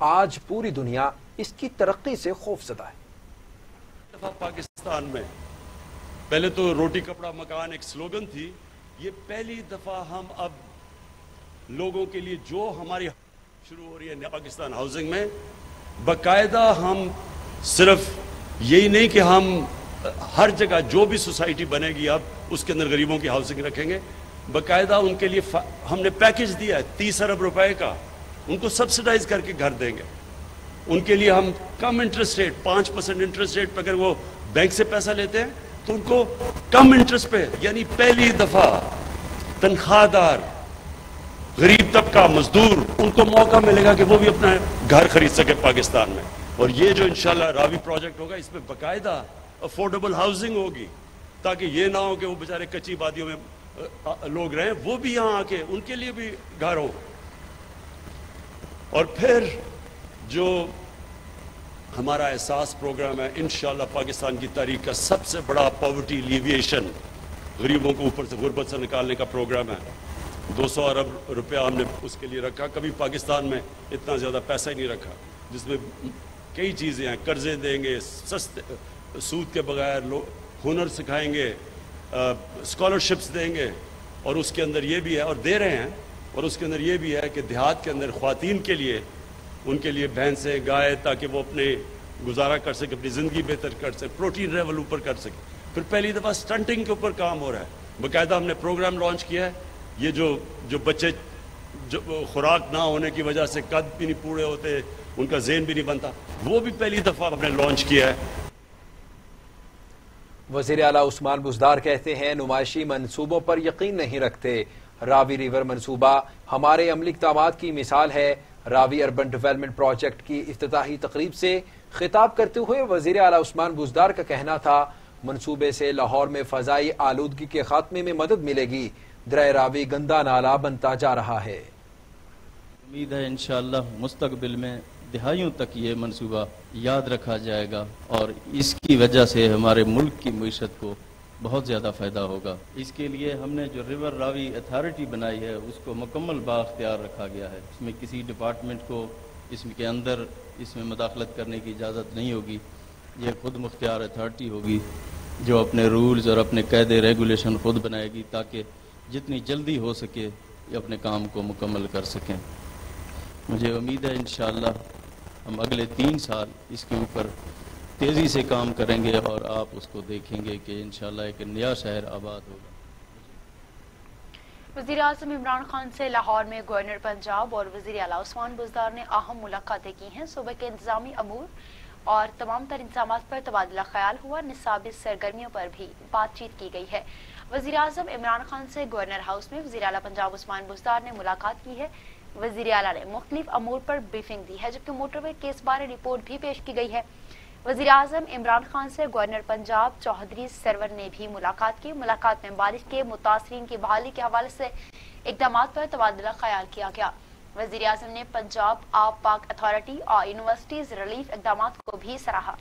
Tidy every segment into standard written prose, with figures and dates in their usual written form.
آج پوری دنیا اس کی ترقی سے خوفزدہ ہے۔ پاکستان میں پہلے تو روٹی کپڑا مکان ایک سلوگن تھی، یہ پہلی دفعہ ہم اب لوگوں کے لیے جو ہماری شروع ہو رہی ہے پاکستان ہاؤسنگ میں، باقاعدہ ہم صرف یہی نہیں کہ ہم ہر جگہ جو بھی سوسائٹی بنے گی اب اس کے اندر غریبوں کی ہاؤسنگ رکھیں گے، باقاعدہ ان کے لیے ہم نے پیکج دیا ہے 30 ارب روپے کا، ان کو سبسڈائز کر کے گھر دیں گے، ان کے لیے ہم کم انٹرسٹ ریٹ 5% انٹرسٹ ریٹ پہ اگر وہ بینک سے پیسہ لیتے ہیں تو ان کو کم انٹرسٹ پہ، یعنی پہلی دفعہ تنخواہ دار غریب طبقہ مزدور ان کو موقع ملے گا کہ وہ بھی اپنا گھر خرید سکے پاکستان میں۔ اور یہ جو انشاءاللہ راوی پروجیکٹ ہوگا اس میں باقاعدہ افورڈیبل ہاؤسنگ ہوگی، تاکہ یہ نہ ہو کہ وہ بیچارے کچی وادیوں میں لوگ رہیں، وہ بھی یہاں آ کے ان کے لیے بھی گھر ہو۔ اور پھر جو ہمارا احساس پروگرام ہے انشاءاللہ پاکستان کی تاریخ کا سب سے بڑا پاورٹی ایلیویشن، غریبوں کو اوپر سے غربت سے نکالنے کا پروگرام ہے، 200 ارب روپیہ ہم نے اس کے لیے رکھا۔ کبھی پاکستان میں اتنا زیادہ پیسہ ہی نہیں رکھا، جس میں کئی چیزیں ہیں، قرضے دیں گے سستے سود کے بغیر، ہنر سکھائیں گے، اسکالرشپس دیں گے، اور اس کے اندر یہ بھی ہے اور دے رہے ہیں، اور اس کے اندر یہ بھی ہے کہ دیہات کے اندر خواتین کے لیے ان کے لیے بھینسیں گائے تاکہ وہ اپنے گزارا کر سکے، اپنی زندگی بہتر کر سکے، پروٹین لیول اوپر کر سکے۔ پھر پہلی دفعہ سٹنٹنگ کے اوپر کام ہو رہا ہے، باقاعدہ ہم نے پروگرام لانچ کیا ہے۔ یہ جو بچے جو خوراک نہ ہونے کی وجہ سے قد بھی نہیں پورے ہوتے، ان کا ذہن بھی نہیں بنتا، وہ بھی پہلی دفعہ ہم نے لانچ کیا ہے۔ وزیر اعلیٰ عثمان بزدار کہتے ہیں نمائشی منصوبوں پر یقین نہیں رکھتے۔ راوی ریور منصوبہ ہمارے عملی اقدامات کی مثال ہے۔ راوی اربن ڈیولپمنٹ پروجیکٹ کی افتتاحی تقریب سے خطاب کرتے ہوئے وزیر اعلیٰ عثمان بزدار کا کہنا تھا منصوبے سے لاہور میں فضائی آلودگی کے خاتمے میں مدد ملے گی۔ درہ راوی گندا نالہ بنتا جا رہا ہے۔ امید ہے انشاءاللہ مستقبل میں دہائیوں تک یہ منصوبہ یاد رکھا جائے گا، اور اس کی وجہ سے ہمارے ملک کی معیشت کو بہت زیادہ فائدہ ہوگا۔ اس کے لیے ہم نے جو ریور راوی اتھارٹی بنائی ہے اس کو مکمل بااختیار رکھا گیا ہے۔ اس میں کسی ڈپارٹمنٹ کو اس کے اندر اس میں مداخلت کرنے کی اجازت نہیں ہوگی۔ یہ خود مختار اتھارٹی ہوگی جو اپنے رولز اور اپنے قاعدے ریگولیشن خود بنائے گی، تاکہ جتنی جلدی ہو سکے یہ اپنے کام کو مکمل کر سکیں۔ مجھے امید ہے انشاءاللہ ہم اگلے 3 سال اس کے اوپر تیزی سے کام کریں گے، اور آپ اس کو دیکھیں گے کہ انشاءاللہ ایک نیا شہر آباد ہوگا۔ وزیر اعظم عمران خان سے لاہور میں گورنر پنجاب اور وزیر اعلیٰ عثمان بزدار نے اہم ملاقاتیں کی ہیں۔ صوبے کے انتظامی امور اور تمام تر انتظامات پر تبادلہ خیال ہوا۔ نصابی سرگرمیوں پر بھی بات چیت کی گئی ہے۔ وزیر اعظم عمران خان سے گورنر ہاؤس میں وزیر اعلیٰ پنجاب عثمان بزدار نے ملاقات کی ہے۔ وزیر اعلیٰ نے مختلف امور پر بریفنگ دی ہے، جبکہ موٹر وے کیس بارے رپورٹ بھی پیش کی گئی ہے۔ وزیر اعظم عمران خان سے گورنر پنجاب چودھری سرور نے بھی ملاقات کی۔ ملاقات میں بارش کے متاثرین کی بحالی کے حوالے سے اقدامات پر تبادلہ خیال کیا گیا۔ وزیر اعظم نے پنجاب آب پاک اتھارٹی اور یونیورسٹیز ریلیف اقدامات کو بھی سراہا۔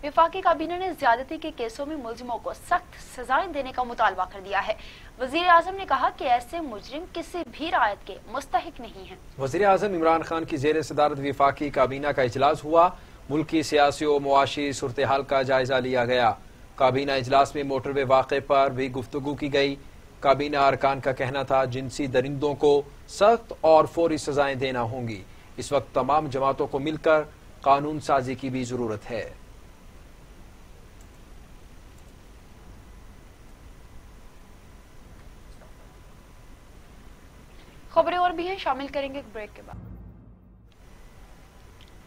وفاقی کابینہ نے زیادتی کے کیسوں میں ملزموں کو سخت سزائیں دینے کا مطالبہ کر دیا ہے۔ وزیر اعظم نے کہا کہ ایسے مجرم کسی بھی رعایت کے مستحق نہیں ہیں۔ وزیر اعظم عمران خان کی زیر صدارت وفاقی کابینہ کا اجلاس ہوا۔ ملکی سیاسی و معاشی صورتحال کا جائزہ لیا گیا۔ کابینہ اجلاس میں موٹر وے واقعے پر بھی گفتگو کی گئی۔ کابینہ ارکان کا کہنا تھا جنسی درندوں کو سخت اور فوری سزائیں دینا ہوں گی۔ اس وقت تمام جماعتوں کو مل کر قانون سازی کی بھی ضرورت ہے۔ خبریں اور بھی ہیں، شامل کریں گے بریک کے بعد۔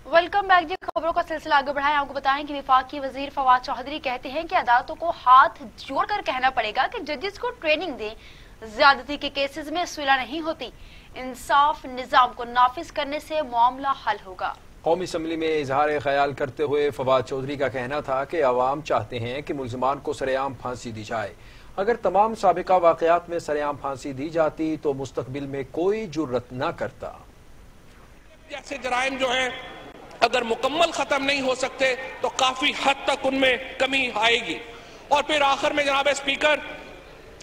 ویلکم بیک جی، خبروں کا سلسلہ آگے بڑھائیں۔ آپ کو بتائیں کہ وفاقی وزیر فواد چودھری کہتے ہیں کہ عدالتوں کو ہاتھ جوڑ کر کہنا پڑے گا کہ ججز کو ٹریننگ دیں۔ زیادتی کے کیسز میں صلح نہیں ہوتی، انصاف نظام کو نافذ کرنے سے معاملہ حل ہوگا۔ قومی اسمبلی میں اظہار خیال کرتے ہوئے فواد چودھری کا کہنا تھا کہ عوام چاہتے ہیں کہ ملزمان کو سرعام پھانسی دی جائے۔ اگر تمام سابقہ واقعات میں سرعام پھانسی دی جاتی تو مستقبل میں کوئی جرت نہ کرتا۔ جیسے جرائم جو ہیں اگر مکمل ختم نہیں ہو سکتے تو کافی حد تک ان میں کمی آئے گی۔ اور پھر آخر میں جناب اسپیکر،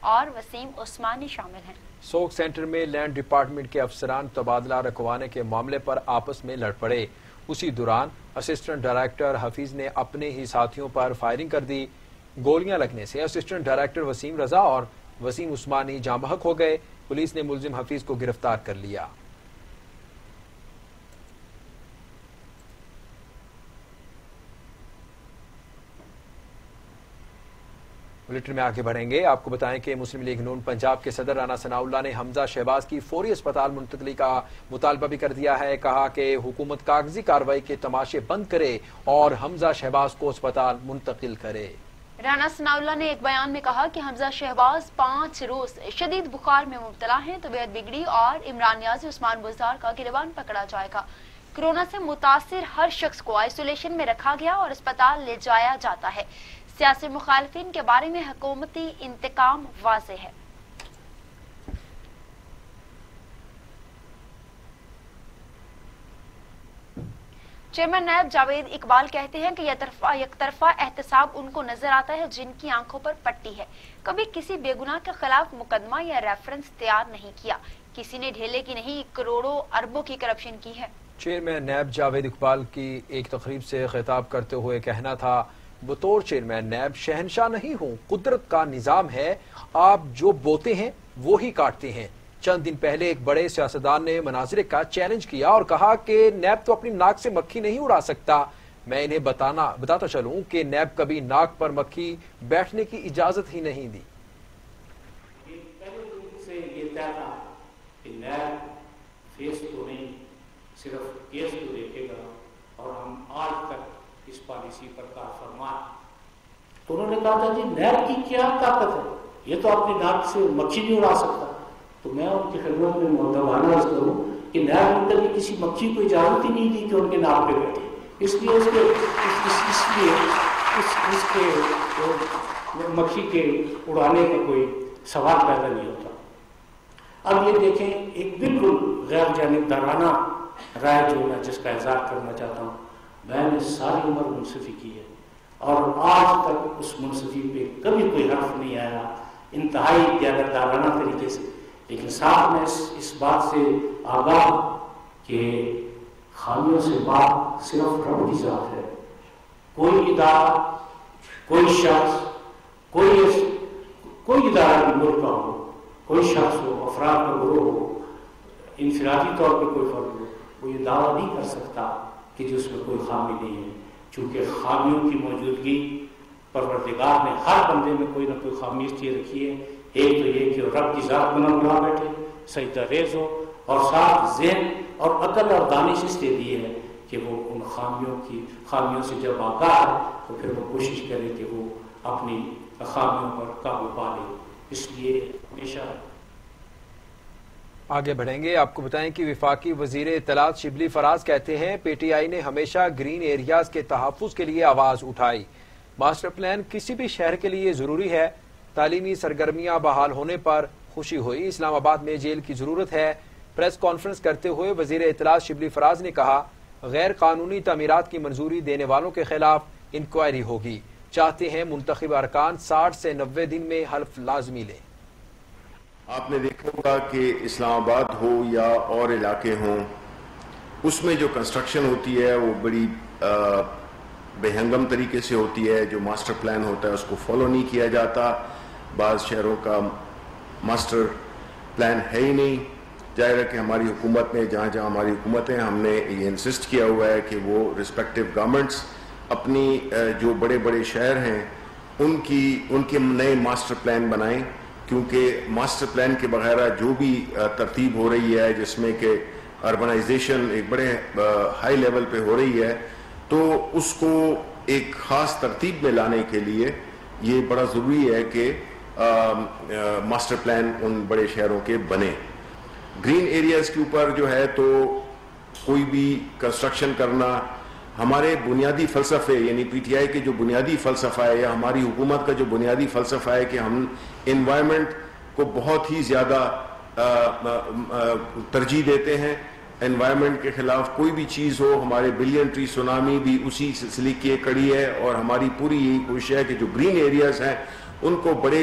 اور وسیم عثمانی شامل ہیں۔ سوک سینٹر میں لینڈ ڈپارٹمنٹ کے افسران تبادلہ رکھوانے کے معاملے پر آپس میں لڑ پڑے۔ اسی دوران اسسٹنٹ ڈائریکٹر حفیظ نے اپنے ہی ساتھیوں پر فائرنگ کر دی۔ گولیاں لگنے سے اسسٹنٹ ڈائریکٹر وسیم رضا اور وسیم عثمانی جاں بحق ہو گئے۔ پولیس نے ملزم حفیظ کو گرفتار کر لیا۔ بلیٹن میں آگے بڑھیں گے، آپ کو بتائیں کہ مسلم لیگ نون پنجاب کے صدر رانا ثناء اللہ نے حمزہ شہباز کی فوری اسپتال منتقلی کا مطالبہ بھی کر دیا ہے۔ کہا کہ حکومت کاغذی کارروائی کے تماشے بند کرے اور حمزہ شہباز کو اسپتال منتقل کرے۔ رانا ثناء اللہ نے ایک بیان میں کہا کہ حمزہ شہباز 5 روز شدید بخار میں مبتلا ہیں، طبیعت بگڑی اور عمران نیازی عثمان بزدار کا گریبان پکڑا جائے گا۔ کورونا سے متاثر ہر شخص کو آئسولیشن میں رکھا گیا اور اسپتال لے جایا جاتا ہے۔ سیاسی مخالفین کے بارے میں حکومتی انتقام واضح ہے۔ چیئرمین نیب جاوید اقبال کہتے ہیں کہ یک طرفہ احتساب ان کو نظر آتا ہے جن کی آنکھوں پر پٹی ہے، کبھی کسی بے گناہ کے خلاف مقدمہ یا ریفرنس تیار نہیں کیا، کسی نے ڈھیلے کی نہیں کروڑوں اربوں کی کرپشن کی ہے۔ چیئرمین نیب جاوید اقبال کی ایک تقریب سے خطاب کرتے ہوئے کہنا تھا، بطور چیئرمین نیب شہنشاہ نہیں ہوں، قدرت کا نظام ہے، آپ جو بوتے ہیں وہی کاٹتے ہیں۔ چند دن پہلے ایک بڑے سیاستدان نے مناظرے کا چیلنج کیا اور کہا کہ نیب تو اپنی ناک سے مکھی نہیں اڑا سکتا۔ میں انہیں بتاتا چلوں کہ نیب کبھی ناک پر مکھی بیٹھنے کی اجازت ہی نہیں دی۔ پہلے دن سے یہ طے تھا کہ نیب فیس تو نہیں، صرف کیس کو دیکھے گا، اور ہم آج تک اس پالیسی پر کار فرما۔ تو انہوں نے کہا تھا جی نیب کی کیا طاقت ہے، یہ تو اپنی ناک سے مکھی نہیں اڑا سکتا۔ تو میں ان کی خدمت میں مؤدبانہ عرض کروں کہ نیب نے کبھی کسی مکھی کو اجازت ہی نہیں دی کہ ان کے ناک پہ بیٹھے، اس لیے اس کے مکھی کے اڑانے کا کوئی سوال پیدا نہیں ہوتا۔ اب یہ دیکھیں، ایک بالکل غیر جانبدارانہ رائے جو میں جس کا اظہار کرنا چاہتا ہوں، میں نے ساری عمر منصفی کی ہے اور آج تک اس منصفی پہ کبھی کوئی حرف نہیں آیا، انتہائی دیانتدارانہ طریقے سے۔ لیکن ساتھ میں اس بات سے آگاہ کہ خامیوں سے بات صرف رب کی ذات ہے۔ کوئی ادارہ، کوئی شخص، کوئی ادارہ بھی ملک کا ہو، کوئی شخص ہو، افراد کا گروہ ہو، انفرادی طور پہ کوئی فرد ہو، وہ یہ دعویٰ نہیں کر سکتا کہ جس میں کوئی خامی نہیں ہے، چونکہ خامیوں کی موجودگی پروردگار نے ہر بندے میں کوئی نہ کوئی خامی اس لیے رکھی ہے۔ ایک تو یہ کہ رب کی ذات بنا بیٹھے، سجدہ ریز ہو، اور ساتھ ذہن اور عقل اور دانش اس لیے دی ہے کہ وہ ان خامیوں سے جب آگاہ ہے تو پھر وہ کوشش کرے کہ وہ اپنی خامیوں پر قابو پا لے۔ اس لیے ہمیشہ آگے بڑھیں گے، آپ کو بتائیں کہ وفاقی وزیر اطلاعات شبلی فراز کہتے ہیں پی ٹی آئی نے ہمیشہ گرین ایریاز کے تحفظ کے لیے آواز اٹھائی۔ ماسٹر پلان کسی بھی شہر کے لیے ضروری ہے۔ تعلیمی سرگرمیاں بحال ہونے پر خوشی ہوئی۔ اسلام آباد میں جیل کی ضرورت ہے۔ پریس کانفرنس کرتے ہوئے وزیر اطلاعات شبلی فراز نے کہا، غیر قانونی تعمیرات کی منظوری دینے والوں کے خلاف انکوائری ہوگی۔ چاہتے ہیں منتخب ارکان 60 سے 90 دن میں حلف لازمی لیں۔ آپ نے دیکھا ہوگا کہ اسلام آباد ہو یا اور علاقے ہوں، اس میں جو کنسٹرکشن ہوتی ہے وہ بڑی بے ہنگم طریقے سے ہوتی ہے۔ جو ماسٹر پلان ہوتا ہے اس کو فالو نہیں کیا جاتا۔ بعض شہروں کا ماسٹر پلان ہے ہی نہیں۔ ظاہر ہے کہ ہماری حکومت نے جہاں ہماری حکومتیں ہم نے یہ انسسٹ کیا ہوا ہے کہ وہ رسپیکٹو گورنمنٹس اپنی جو بڑے بڑے شہر ہیں ان کے نئے ماسٹر پلان بنائیں، کیونکہ ماسٹر پلان کے بغیر جو بھی ترتیب ہو رہی ہے جس میں کہ اربنائزیشن ایک بڑے ہائی لیول پہ ہو رہی ہے، تو اس کو ایک خاص ترتیب میں لانے کے لیے یہ بڑا ضروری ہے کہ ماسٹر پلان ان بڑے شہروں کے بنے۔ گرین ایریاز کے اوپر جو ہے تو کوئی بھی کنسٹرکشن کرنا، ہمارے بنیادی فلسفے یعنی پی ٹی آئی کے جو بنیادی فلسفہ ہے یا ہماری حکومت کا جو بنیادی فلسفہ ہے کہ ہم انوائرمنٹ کو بہت ہی زیادہ ترجیح دیتے ہیں۔ انوائرمنٹ کے خلاف کوئی بھی چیز ہو، ہمارے بلین ٹری سونامی بھی اسی سلسلے کی کڑی ہے، اور ہماری پوری یہی کوشش ہے کہ جو گرین ایریاز ہیں ان کو بڑے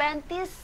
35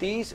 30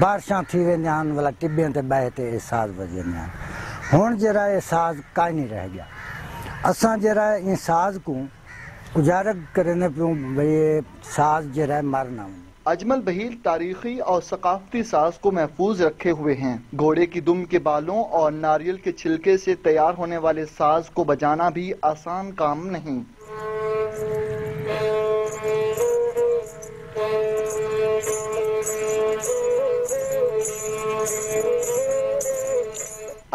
بارشاں تھی ویندیاں والا ٹبیاں تے بہے تے احساس بجیندیاں ہن جڑا احساس کائیں نہیں رہ گیا اساں جڑا احساس کو اجاگر کرنے پیوں بھئی ساز جڑا مرنا اجمل بہیل تاریخی اور ثقافتی ساز کو محفوظ رکھے ہوئے ہیں. گھوڑے کی دم کے بالوں اور ناریل کے چھلکے سے تیار ہونے والے ساز کو بجانا بھی آسان کام نہیں.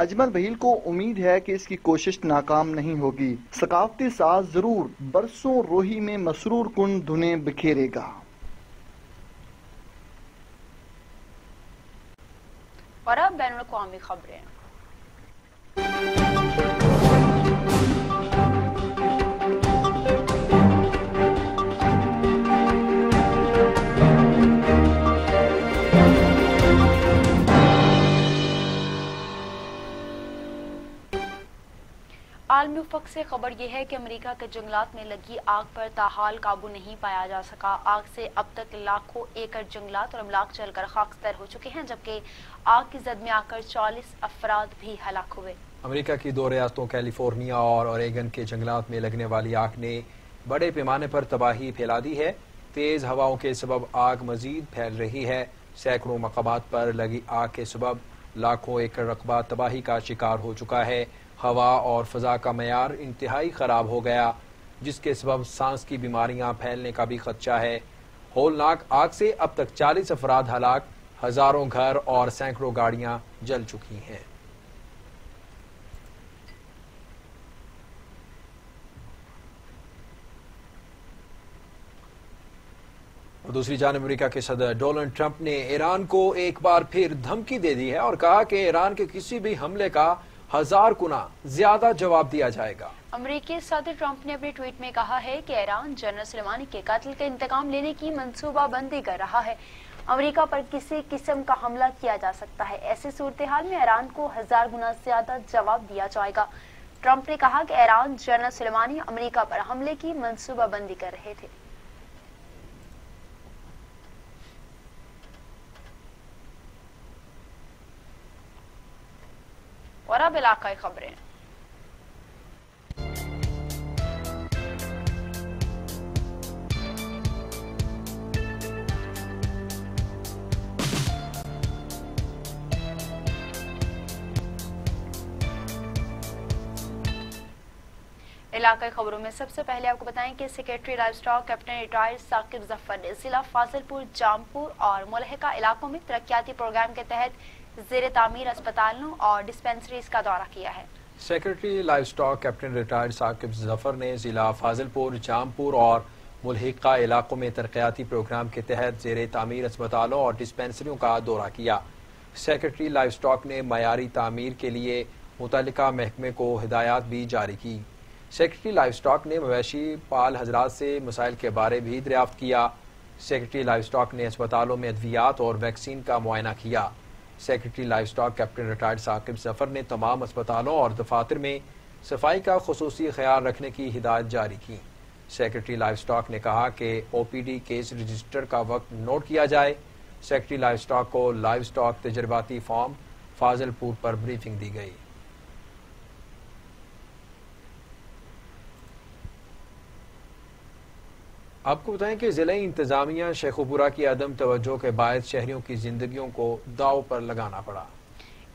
اجمل بہیل کو امید ہے کہ اس کی کوشش ناکام نہیں ہوگی. ثقافتی ساز ضرور برسوں روحی میں مسرور کن دھنیں بکھیرے گا. اور اب بین الاقوامی خبریں. عالمی افق سے خبر یہ ہے کہ امریکہ کے جنگلات میں لگی آگ پر تاحال قابو نہیں پایا جا سکا. آگ سے اب تک لاکھوں ایکڑ جنگلات اور املاک جل کر خاکستر ہو چکے ہیں، جبکہ آگ کی زد میں آ کر 40 افراد بھی ہلاک ہوئے. امریکہ کی 2 ریاستوں کیلیفورنیا اور اوریگن کے جنگلات میں لگنے والی آگ نے بڑے پیمانے پر تباہی پھیلا دی ہے. تیز ہواؤں کے سبب آگ مزید پھیل رہی ہے. سینکڑوں مقامات پر لگی آگ کے سبب لاکھوں ایکڑ رقبہ تباہی کا شکار ہو چکا ہے. ہوا اور فضا کا معیار انتہائی خراب ہو گیا، جس کے سبب سانس کی بیماریاں پھیلنے کا بھی خدشہ ہے. ہولناک آگ سے اب تک 40 افراد ہلاک، ہزاروں گھر اور سینکڑوں گاڑیاں جل چکی ہیں. اور دوسری جانب امریکہ کے صدر ڈونلڈ ٹرمپ نے ایران کو ایک بار پھر دھمکی دے دی ہے اور کہا کہ ایران کے کسی بھی حملے کا 1000 گنا زیادہ جواب دیا جائے گا. امریکی صدر ٹرمپ نے اپنے ٹویٹ میں کہا ہے کہ ایران جنرل سلیمانی کے قتل کا انتقام لینے کی منصوبہ بندی کر رہا ہے. امریکہ پر کسی قسم کا حملہ کیا جا سکتا ہے. ایسی صورتحال میں ایران کو 1000 گنا زیادہ جواب دیا جائے گا. ٹرمپ نے کہا کہ ایران جنرل سلیمانی امریکہ پر حملے کی منصوبہ بندی کر رہے تھے. اور اب علاقائی خبریں. علاقائی خبروں میں سب سے پہلے آپ کو بتائیں کہ secretary livestock captain retired Saqib Zafar نے ضلع فاضل پور، جامپور اور ملحقہ علاقوں میں ترقیاتی پروگرام کے تحت زیر تعمیر اسپتالوں اور ڈسپنسریز کا دورہ کیا ہے. Secretary livestock captain retired Saqib Zafar نے ضلع فاضل پور، جامپور اور ملحقہ علاقوں میں ترقیاتی پروگرام کے تحت زیر تعمیر اسپتالوں اور ڈسپنسریوں کا دورہ کیا. سیکریٹری لائف سٹاک نے معیاری تعمیر کے لیے متعلقہ محکمے کو ہدایات بھی جاری کی. سیکریٹری لائف سٹاک نے مویشی پال حضرات سے مسائل کے بارے بھی دریافت کیا. سیکریٹری لائف سٹاک نے اسپتالوں میں ادویات اور ویکسین کا معائنہ کیا. Secretary livestock captain retired Saqib Zafar نے تمام اسپتالوں اور دفاتر میں صفائی کا خصوصی خیال رکھنے کی ہدایت جاری کی. سیکریٹری لائف سٹاک نے کہا کہ او پی ڈی کیس رجسٹر کا وقت نوٹ کیا جائے. سیکریٹری لائف سٹاک کو لائف سٹاک تجرباتی فارم فاضل پور پر بریفنگ دی گئی. آپ کو بتائیں کہ ضلعی انتظامیہ شیخوپورہ کی عدم توجہ کے باعث شہریوں کی زندگیوں کو داؤ پر لگانا پڑا.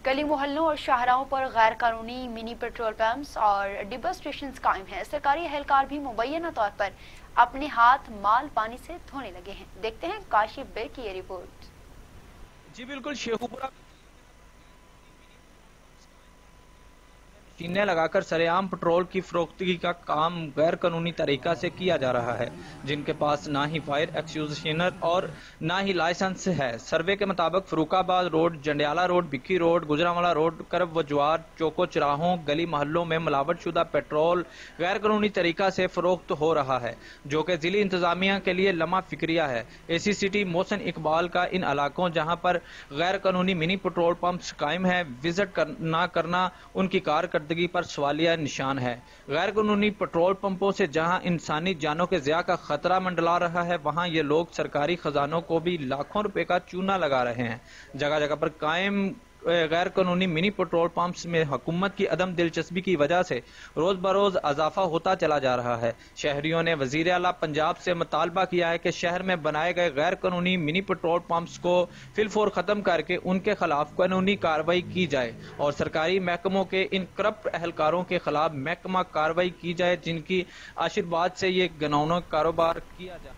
گلی محلوں اور شاہراہوں پر غیر قانونی منی پیٹرول پمپس اور ڈبہ اسٹیشنز قائم ہیں. سرکاری اہلکار بھی مبینہ طور پر اپنے ہاتھ مال پانی سے دھونے لگے ہیں. دیکھتے ہیں کاشف بے کی یہ رپورٹ. جی بالکل، شیخوپورہ مشینیں لگا کر سرے عام پٹرول کی فروختگی کا کام غیر قانونی طریقہ سے کیا جا رہا ہے، جن کے پاس نہ ہی فائر ایکسکیوزیشنر اور نہ ہی لائسنس ہے. سروے کے مطابق Farooqabad road, Jandiala road, Bakki road, Gujranwala road, کرب و جوار، چوکو چراہوں، گلی محلوں میں ملاوٹ شدہ پیٹرول غیر قانونی طریقہ سے فروخت ہو رہا ہے، جو کہ ضلعی انتظامیہ کے لیے لمحہ فکریہ ہے. اے سی سٹی محسن اقبال کا ان علاقوں جہاں پر غیر قانونی منی پیٹرول پمپس قائم ہیں وزٹ نہ کرنا ان کی کارکردگی کارکردگی پر سوالیہ نشان ہے۔ غیر قانونی پٹرول پمپوں سے جہاں انسانی جانوں کے ضیاع کا خطرہ منڈلا رہا ہے، وہاں یہ لوگ سرکاری خزانوں کو بھی لاکھوں روپے کا چونا لگا رہے ہیں۔ جگہ جگہ پر قائم غیر قانونی منی پٹرول پمپس میں حکومت کی عدم دلچسپی کی وجہ سے روز بروز اضافہ ہوتا چلا جا رہا ہے۔ شہریوں نے وزیر اعلیٰ پنجاب سے مطالبہ کیا ہے کہ شہر میں بنائے گئے غیر قانونی منی پٹرول پمپس کو فی الفور ختم کر کے ان کے خلاف قانونی کارروائی کی جائے اور سرکاری محکموں کے ان کرپٹ اہلکاروں کے خلاف محکمہ کارروائی کی جائے جن کی آشرواد سے یہ گھناؤنا کاروبار کیا جائے۔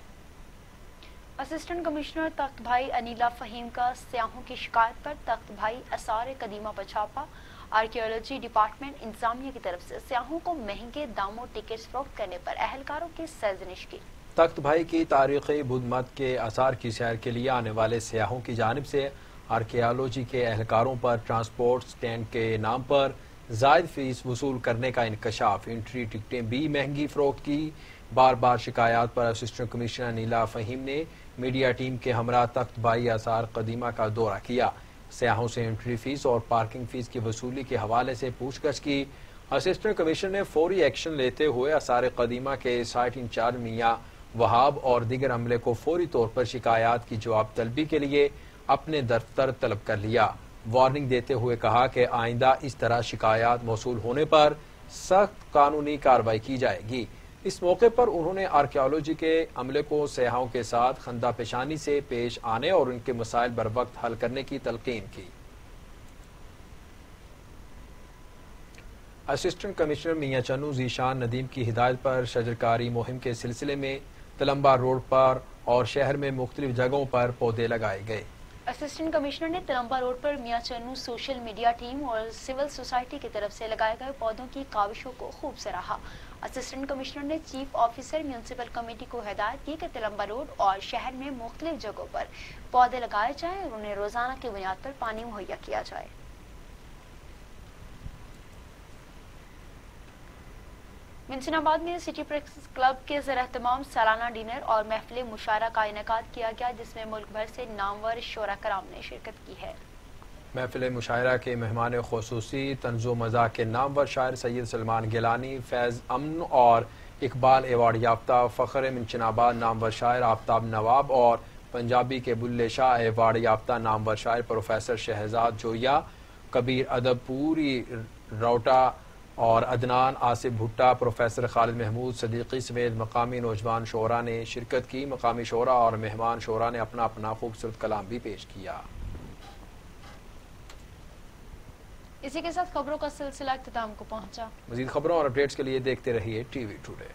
اسسٹنٹ کمشنر تخت بھائی انیلا فہیم کا سیاحوں کی شکایت پر تخت بھائی آثار قدیمہ پر چھاپا۔ آرکیالوجی ڈپارٹمنٹ انتظامیہ کی طرف سے سیاحوں کو مہنگے داموں ٹکٹس فروخت کرنے پر اہلکاروں کی سرزنش کی۔ تخت بھائی کی تاریخی بدھ مت کے آثار کی سیر کے لیے آنے والے سیاحوں کی جانب سے آرکیالوجی کے اہلکاروں پر ٹرانسپورٹ اسٹینڈ کے نام پر زائد فیس وصول کرنے کا انکشاف۔ انٹری ٹکٹیں بھی مہنگی فروخت کی بار بار شکایات پر اسسٹنٹ کمشنر انیلا فہیم نے میڈیا ٹیم کے ہمراہ تخت بھائی آثار قدیمہ کا دورہ کیا۔ سیاحوں سے انٹری فیس اور پارکنگ فیس کی وصولی کے حوالے سے پوچھ گچھ کی۔ اسسٹنٹ کمشنر نے فوری ایکشن لیتے ہوئے آثار قدیمہ کے سائٹ انچارج میاں وہاب اور دیگر عملے کو فوری طور پر شکایات کی جواب طلبی کے لیے اپنے دفتر طلب کر لیا۔ وارننگ دیتے ہوئے کہا کہ آئندہ اس طرح شکایات موصول ہونے پر سخت قانونی کارروائی کی جائے گی۔ اس موقع پر انہوں نے آرکیالوجی کے عملے کو سیاحوں کے ساتھ خندہ پیشانی سے پیش آنے اور ان کے مسائل بر وقت حل کرنے کی تلقین کی۔ اسسٹنٹ کمشنر میاں چنو ذیشان ندیم کی ہدایت پر شجرکاری مہم کے سلسلے میں تلمبا روڈ پر اور شہر میں مختلف جگہوں پر پودے لگائے گئے۔ اسسٹنٹ کمشنر نے تلمبا روڈ پر میاں چنو سوشل میڈیا ٹیم اور سول سوسائٹی کی طرف سے لگائے گئے پودوں کی کاوشوں کو خوب سراہا۔ اسسٹنٹ کمشنر نے چیف آفیسر میونسپل کمیٹی کو ہدایت کی کہ تلمبا روڈ اور شہر میں مختلف جگہوں پر پودے لگائے جائیں اور انہیں روزانہ کی بنیاد پر پانی مہیا کیا جائے۔ منشن آباد میں سٹی پریس کلب کے زیر اہتمام سالانہ ڈنر اور محفل مشاعرہ کا انعقاد کیا گیا جس میں ملک بھر سے نامور شعراء کرام نے شرکت کی ہے۔ محفل مشاعرہ کے مہمان خصوصی طنز و مزاح کے نامور شاعر سید سلمان گیلانی، فیض امن اور اقبال ایوارڈ یافتہ فخر منشن آباد نامور شاعر آفتاب نواب اور پنجابی کے بلے شاہ ایوارڈ یافتہ نامور شاعر پروفیسر شہزاد جویا، کبیر ادب پوری روٹا اور عدنان آصف بھٹا، پروفیسر خالد محمود صدیقی سمیت مقامی نوجوان شعراء نے شرکت کی۔ مقامی شعراء اور مہمان شعراء نے اپنا اپنا خوبصورت کلام بھی پیش کیا۔ اسی کے ساتھ خبروں کا سلسلہ اختتام کو پہنچا۔ مزید خبروں اور اپڈیٹس کے لیے دیکھتے رہیے ٹی وی ٹوڈے۔